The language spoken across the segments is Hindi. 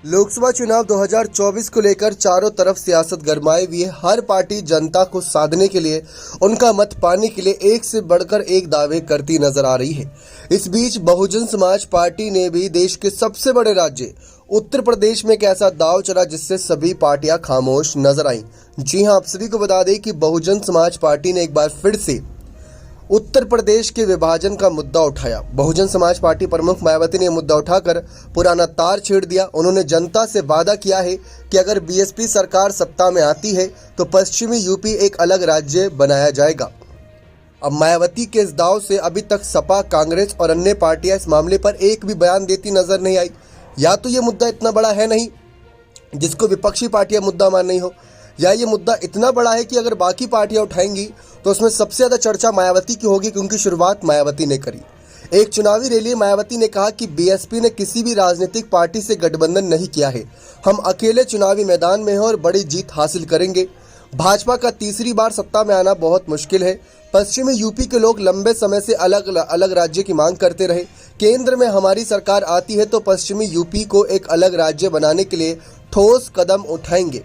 लोकसभा चुनाव 2024 को लेकर चारों तरफ सियासत गरमाई हुई है। हर पार्टी जनता को साधने के लिए, उनका मत पाने के लिए एक से बढ़कर एक दावे करती नजर आ रही है। इस बीच बहुजन समाज पार्टी ने भी देश के सबसे बड़े राज्य उत्तर प्रदेश में एक ऐसा दाव चला जिससे सभी पार्टियां खामोश नजर आईं। जी हां, आप सभी को बता दें कि बहुजन समाज पार्टी ने एक बार फिर से उत्तर प्रदेश के विभाजन का मुद्दा उठाया। बहुजन समाज पार्टी प्रमुख मायावती ने मुद्दा उठाकर पुराना तार छेड़ दिया। उन्होंने जनता से वादा किया है कि अगर बीएसपी सरकार सत्ता में आती है तो पश्चिमी यूपी एक अलग राज्य बनाया जाएगा। अब मायावती के इस दाव से अभी तक सपा, कांग्रेस और अन्य पार्टियां इस मामले पर एक भी बयान देती नजर नहीं आई। या तो ये मुद्दा इतना बड़ा है नहीं जिसको विपक्षी पार्टियां मुद्दा मान नहीं हो, या ये मुद्दा इतना बड़ा है कि अगर बाकी पार्टियां उठाएंगी तो उसमें सबसे ज़्यादा चर्चा मायावती की होगी, क्योंकि शुरुआत मायावती ने करी। एक चुनावी रैली मायावती ने कहा कि बीएसपी ने किसी भी राजनीतिक पार्टी से गठबंधन नहीं किया है, हम अकेले चुनावी मैदान में हैं और बड़ी जीत हासिल करेंगे। भाजपा का तीसरी बार सत्ता में आना बहुत मुश्किल है। पश्चिमी यूपी के लोग लंबे समय से अलग अलग राज्य की मांग करते रहे। केंद्र में हमारी सरकार आती है तो पश्चिमी यूपी को एक अलग राज्य बनाने के लिए ठोस कदम उठाएंगे।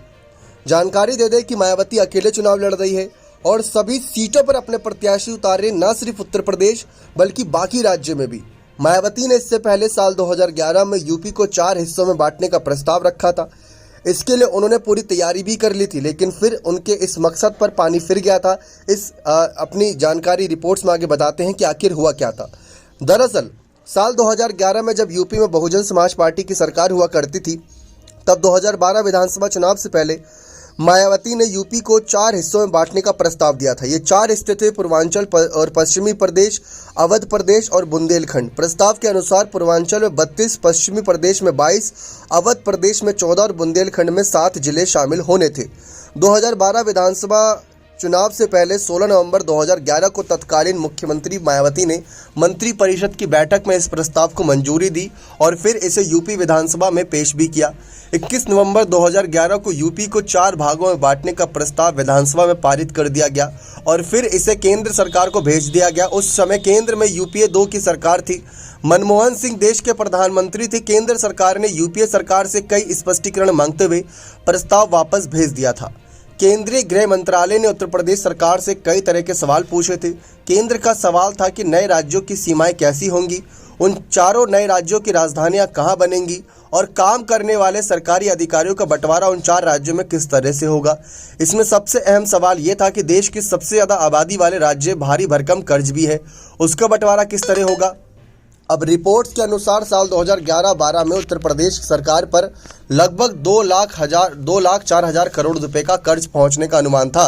जानकारी दे दें कि मायावती अकेले चुनाव लड़ रही है और सभी सीटों पर अपने प्रत्याशी उतार रहे, न सिर्फ उत्तर प्रदेश बल्कि बाकी राज्य में भी। मायावती ने इससे पहले साल 2011 में यूपी को 4 हिस्सों में बांटने का प्रस्ताव रखा था। इसके लिए उन्होंने पूरी तैयारी भी कर ली थी, लेकिन फिर उनके इस मकसद पर पानी फिर गया था। अपनी जानकारी रिपोर्ट्स में आगे बताते हैं कि आखिर हुआ क्या था। दरअसल साल 2011 में जब यूपी में बहुजन समाज पार्टी की सरकार हुआ करती थी, तब 2012 विधानसभा चुनाव से पहले मायावती ने यूपी को 4 हिस्सों में बांटने का प्रस्ताव दिया था। ये 4 हिस्से थे पूर्वांचल और पश्चिमी प्रदेश, अवध प्रदेश और बुंदेलखंड। प्रस्ताव के अनुसार पूर्वांचल में 32, पश्चिमी प्रदेश में 22, अवध प्रदेश में 14 और बुंदेलखंड में 7 जिले शामिल होने थे। 2012 विधानसभा चुनाव से पहले 16 नवंबर 2011 को तत्कालीन मुख्यमंत्री मायावती ने मंत्रिपरिषद की बैठक में इस प्रस्ताव को मंजूरी दी और फिर इसे यूपी विधानसभा में पेश भी किया। 21 नवंबर 2011 को यूपी को 4 भागों में बांटने का प्रस्ताव विधानसभा में पारित कर दिया गया और फिर इसे केंद्र सरकार को भेज दिया गया। उस समय केंद्र में यूपीए 2 की सरकार थी। मनमोहन सिंह देश के प्रधानमंत्री थे। केंद्र सरकार ने यूपीए सरकार से कई स्पष्टीकरण मांगते हुए प्रस्ताव वापस भेज दिया था। केंद्रीय गृह मंत्रालय ने उत्तर प्रदेश सरकार से कई तरह के सवाल पूछे थे। केंद्र का सवाल था कि नए राज्यों की सीमाएं कैसी होंगी, उन चारों नए राज्यों की राजधानियां कहां बनेंगी और काम करने वाले सरकारी अधिकारियों का बंटवारा उन 4 राज्यों में किस तरह से होगा। इसमें सबसे अहम सवाल ये था कि देश की सबसे ज़्यादा आबादी वाले राज्य, भारी भरकम कर्ज भी है, उसका बंटवारा किस तरह होगा। अब रिपोर्ट्स के अनुसार साल 2011-12 में उत्तर प्रदेश सरकार पर लगभग 2,04,000 करोड़ रुपए का कर्ज पहुंचने का अनुमान था।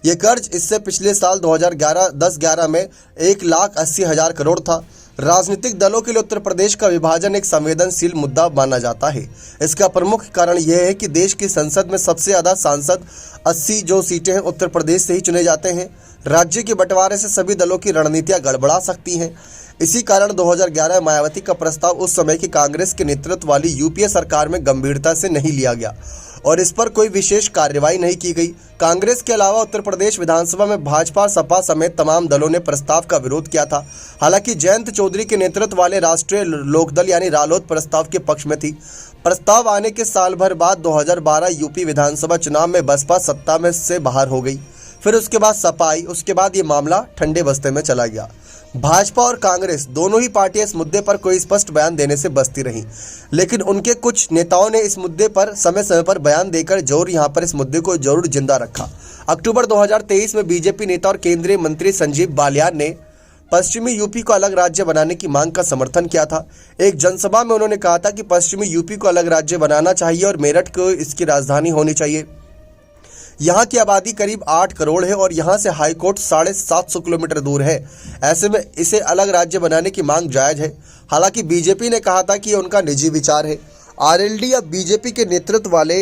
ये कर्ज इससे पिछले साल 2010-11 में 1,80,000 करोड़ था। राजनीतिक दलों के लिए उत्तर प्रदेश का विभाजन एक संवेदनशील मुद्दा माना जाता है। इसका प्रमुख कारण यह है कि देश की संसद में सबसे ज़्यादा सांसद 80 जो सीटें हैं उत्तर प्रदेश से ही चुने जाते हैं। राज्य के बंटवारे से सभी दलों की रणनीतियां गड़बड़ा सकती हैं। इसी कारण 2011 मायावती का प्रस्ताव उस समय की कांग्रेस के नेतृत्व वाली यूपीए सरकार में गंभीरता से नहीं लिया गया और इस पर कोई विशेष कार्रवाई नहीं की गई। कांग्रेस के अलावा उत्तर प्रदेश विधानसभा में भाजपा, सपा समेत तमाम दलों ने प्रस्ताव का विरोध किया था। हालांकि जयंत चौधरी के नेतृत्व वाले राष्ट्रीय लोकदल यानी रालोद प्रस्ताव के पक्ष में थी। प्रस्ताव आने के साल भर बाद 2012 यूपी विधानसभा चुनाव में बसपा सत्ता में से बाहर हो गई। फिर उसके बाद सपा आई। उसके बाद ये मामला ठंडे बस्ते में चला गया। भाजपा और कांग्रेस दोनों ही पार्टियां इस मुद्दे पर कोई स्पष्ट बयान देने से बचती रहीं, लेकिन उनके कुछ नेताओं ने इस मुद्दे पर समय समय पर बयान देकर यहाँ पर इस मुद्दे को जरूर जिंदा रखा। अक्टूबर 2023 में बीजेपी नेता और केंद्रीय मंत्री संजीव बालियान ने पश्चिमी यूपी को अलग राज्य बनाने की मांग का समर्थन किया था। एक जनसभा में उन्होंने कहा था कि पश्चिमी यूपी को अलग राज्य बनाना चाहिए और मेरठ को इसकी राजधानी होनी चाहिए। यहाँ की आबादी करीब 8 करोड़ है और यहाँ से हाईकोर्ट 750 किलोमीटर दूर है। ऐसे में इसे अलग राज्य बनाने की मांग जायज़ है। हालांकि बीजेपी ने कहा था कि ये उनका निजी विचार है। आरएलडी अब बीजेपी के नेतृत्व वाले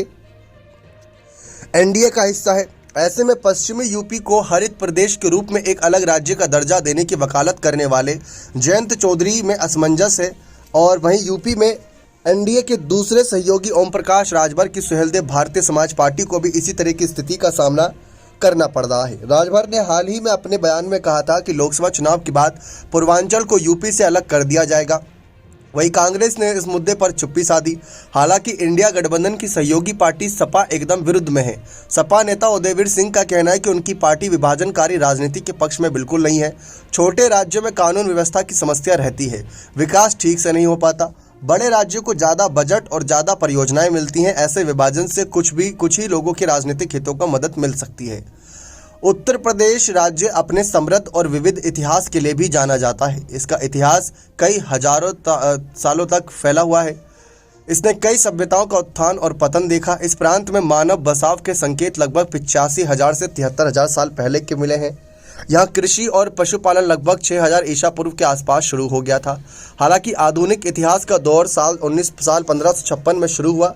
एनडीए का हिस्सा है। ऐसे में पश्चिमी यूपी को हरित प्रदेश के रूप में एक अलग राज्य का दर्जा देने की वकालत करने वाले जयंत चौधरी में असमंजस है और वहीं यूपी में एनडीए के दूसरे सहयोगी ओम प्रकाश राजभर की सुहेलदेव भारतीय समाज पार्टी को भी इसी तरह की स्थिति का सामना करना पड़ रहा है। राजभर ने हाल ही में अपने बयान में कहा था कि लोकसभा चुनाव के बाद पूर्वांचल को यूपी से अलग कर दिया जाएगा वहीं कांग्रेस ने इस मुद्दे पर चुप्पी साधी। हालांकि इंडिया गठबंधन की सहयोगी पार्टी सपा एकदम विरुद्ध में है। सपा नेता उदयवीर सिंह का कहना है कि उनकी पार्टी विभाजनकारी राजनीति के पक्ष में बिल्कुल नहीं है। छोटे राज्यों में कानून व्यवस्था की समस्या रहती है, विकास ठीक से नहीं हो पाता। बड़े राज्यों को ज़्यादा बजट और ज़्यादा परियोजनाएं मिलती हैं। ऐसे विभाजन से कुछ ही लोगों के राजनीतिक हितों को मदद मिल सकती है। उत्तर प्रदेश राज्य अपने समृद्ध और विविध इतिहास के लिए भी जाना जाता है। इसका इतिहास कई हजारों सालों तक फैला हुआ है। इसने कई सभ्यताओं का उत्थान और पतन देखा। इस प्रांत में मानव बसाव के संकेत लगभग 85,000 से 73,000 साल पहले के मिले हैं। यहाँ कृषि और पशुपालन लगभग 6,000 ईसा पूर्व के आसपास शुरू हो गया था। हालांकि आधुनिक इतिहास का दौर साल 1556 में शुरू हुआ,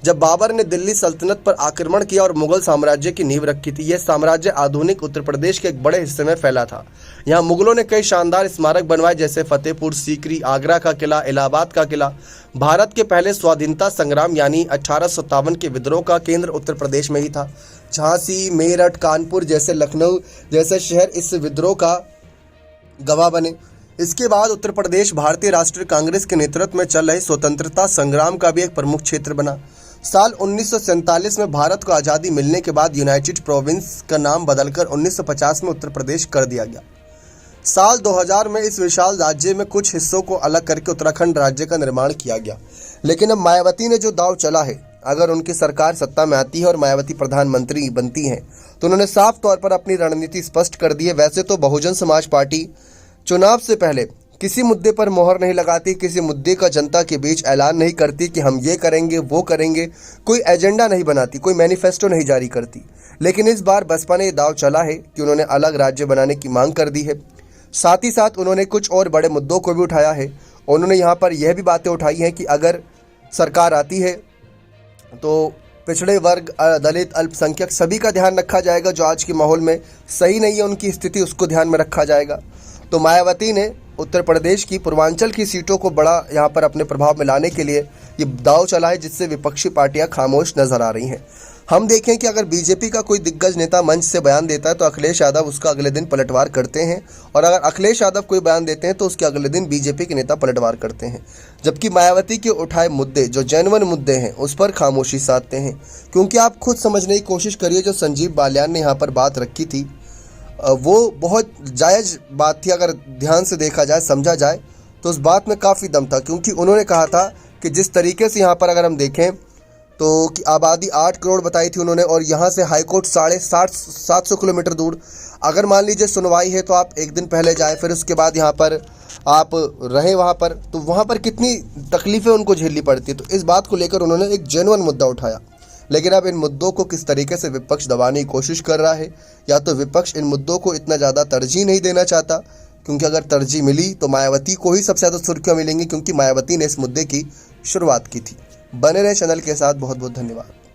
जब बाबर ने दिल्ली सल्तनत पर आक्रमण किया और मुगल साम्राज्य की नींव रखी थी। यह साम्राज्य आधुनिक उत्तर प्रदेश के एक बड़े हिस्से में फैला था। यहाँ मुगलों ने कई शानदार स्मारक बनवाए, जैसे फतेहपुर सीकरी, आगरा का किला, इलाहाबाद का किला। भारत के पहले स्वाधीनता संग्राम यानी 1857 के विद्रोह का केंद्र उत्तर प्रदेश में ही था। झांसी, मेरठ, कानपुर जैसे, लखनऊ जैसे शहर इस विद्रोह का गवाह बने। इसके बाद उत्तर प्रदेश भारतीय राष्ट्रीय कांग्रेस के नेतृत्व में चल रहे स्वतंत्रता संग्राम का भी एक प्रमुख क्षेत्र बना। साल 1947 में भारत को आज़ादी मिलने के बाद यूनाइटेड प्रोविंस का नाम बदलकर 1950 में उत्तर प्रदेश कर दिया गया। साल 2000 में इस विशाल राज्य में कुछ हिस्सों को अलग करके उत्तराखंड राज्य का निर्माण किया गया। लेकिन अब मायावती ने जो दांव चला है, अगर उनकी सरकार सत्ता में आती है और मायावती प्रधानमंत्री बनती हैं, तो उन्होंने साफ तौर पर अपनी रणनीति स्पष्ट कर दी है। वैसे तो बहुजन समाज पार्टी चुनाव से पहले किसी मुद्दे पर मोहर नहीं लगाती, किसी मुद्दे का जनता के बीच ऐलान नहीं करती कि हम ये करेंगे वो करेंगे, कोई एजेंडा नहीं बनाती, कोई मैनिफेस्टो नहीं जारी करती। लेकिन इस बार बसपा ने ये दांव चला है कि उन्होंने अलग राज्य बनाने की मांग कर दी है। साथ ही साथ उन्होंने कुछ और बड़े मुद्दों को भी उठाया है। उन्होंने यहाँ पर यह भी बातें उठाई हैं कि अगर सरकार आती है तो पिछड़े वर्ग, दलित, अल्पसंख्यक सभी का ध्यान रखा जाएगा। जो आज के माहौल में सही नहीं है उनकी स्थिति, उसको ध्यान में रखा जाएगा। तो मायावती ने उत्तर प्रदेश की पूर्वांचल की सीटों को बड़ा यहाँ पर अपने प्रभाव में लाने के लिए ये दांव चला है, जिससे विपक्षी पार्टियां खामोश नजर आ रही हैं। हम देखें कि अगर बीजेपी का कोई दिग्गज नेता मंच से बयान देता है तो अखिलेश यादव उसका अगले दिन पलटवार करते हैं, और अगर अखिलेश यादव कोई बयान देते हैं तो उसके अगले दिन बीजेपी के नेता पलटवार करते हैं। जबकि मायावती के उठाए मुद्दे, जो जेन्युइन मुद्दे हैं, उस पर खामोशी साधते हैं। क्योंकि आप खुद समझने की कोशिश करिए, जो संजीव बालियान ने यहाँ पर बात रखी थी वो बहुत जायज़ बात थी। अगर ध्यान से देखा जाए, समझा जाए तो उस बात में काफ़ी दम था। क्योंकि उन्होंने कहा था कि जिस तरीके से यहाँ पर अगर हम देखें तो कि आबादी 8 करोड़ बताई थी उन्होंने, और यहाँ से हाईकोर्ट 750 किलोमीटर दूर। अगर मान लीजिए सुनवाई है तो आप एक दिन पहले जाए, फिर उसके बाद यहाँ पर आप रहें वहाँ पर, तो वहाँ पर कितनी तकलीफ़ें उनको झेलनी पड़ती है। तो इस बात को लेकर उन्होंने एक जेन्युइन मुद्दा उठाया। लेकिन अब इन मुद्दों को किस तरीके से विपक्ष दबाने की कोशिश कर रहा है, या तो विपक्ष इन मुद्दों को इतना ज़्यादा तरजीह नहीं देना चाहता, क्योंकि अगर तरजीह मिली तो मायावती को ही सबसे ज़्यादा सुर्खियाँ मिलेंगी, क्योंकि मायावती ने इस मुद्दे की शुरुआत की थी। बने रहे चैनल के साथ। बहुत बहुत धन्यवाद।